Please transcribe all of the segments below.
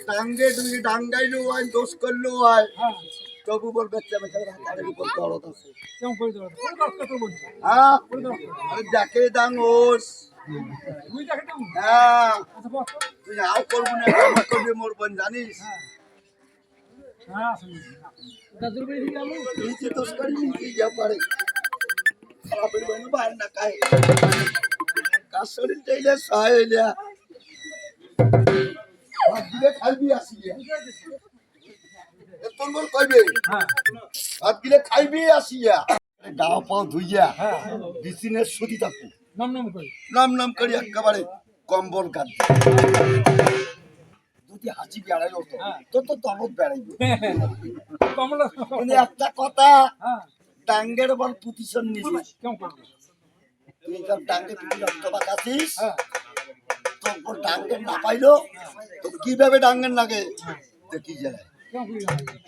টাঙ্গে তুই টাঙ্গাইলো হয় দোষ করলো হয় তবু বলবে হাতের উপর দরদ আছে আরে দেখে দাঙ্গোস হ্যাঁ তুই আও করবো না কেমন করবি মোর বোন জানিস নিজে দোষ করি নিজে যা পারে খারাপের বোন বাইর না খায় কার শরীর চাইলে সহায় ভাত দিলে খাইবি আসিয়া তোর বল কইবে ভাত দিলে খাইবি আসিয়া গাও পাও ধুইয়া বিছিনের সুতি থাকবো নাম করি একেবারে কম্বল কাঁদ যদি হাসি বেড়াই হতো তোর তো তমত বেড়াইবে একটা কথা টাঙ্গের বল প্রতিশোধ নিবি তুই যখন টাঙ্গে পিটি রক্ত বাঁকাছিস তোর ডাঙ্গের না পাইলো তো কিভাবে ডাঙ্গের লাগে দেখি যায়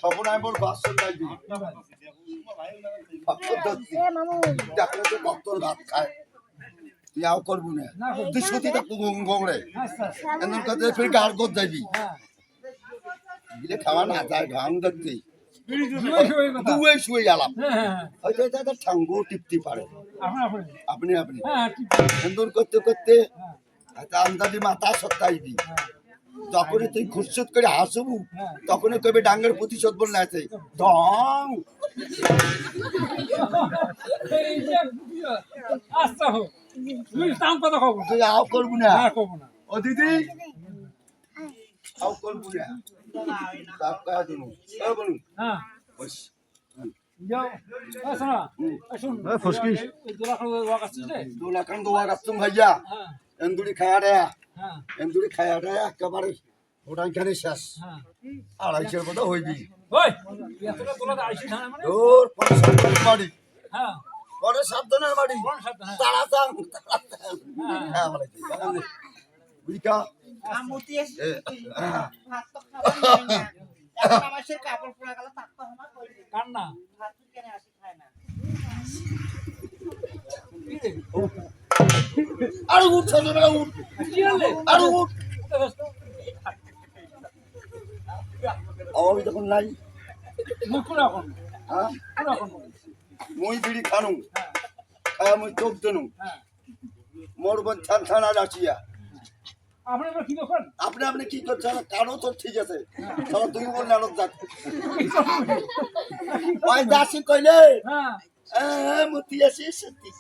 তখন আমি বল বাসন লাগবি ভাত খায় তুই আও করবি না তুই সত্যি থাকবো গোমরে এমন কথা ফের গাড় কর যাবি দিলে খাওয়া না যায় ঢং দেখতে দুয়ে শুয়ে গেলাম হয়তো তাদের ঠাঙ্গো টিপতে পারে আপনি সুন্দর করতে করতে আন্দাজি মাথা সত্তাইবি যখনই তুই খুশসুত করে হাসবু তখনই কবে ডাঙ্গের প্রতিশোধ বললে আছে ঢং তুই আও করবো না ও দিদি আও করবো না বলুন ভাইয়া এন্দুরি খায়া দেয়া একেবারে ওটাই খানে শেষ আড়াইশের মতো হইবি তোর বাড়ি পরে সাবধানের বাড়ি তারা বুঝিকা আরো উঠছে আরো উঠ আমি তখন নাই মই বিড়ি খানু খায়া মই চোখ দেনু মোর বোন ছান ছানা রাখিয়া আপনি কি করছেন কারো তো ঠিক আছে তুই বল না যাক ওই দাসি কইলে মতি আসি সত্যি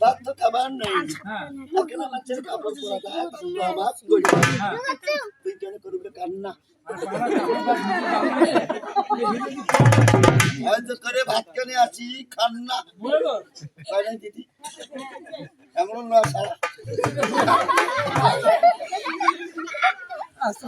ভাত তো খাবার নেই ওকে না মাছের কাপড় পরা যায় আমার তুই কেন করবি কান্না করে ভাত কেনে আসি খান না দিদি এমন না সারা আচ্ছা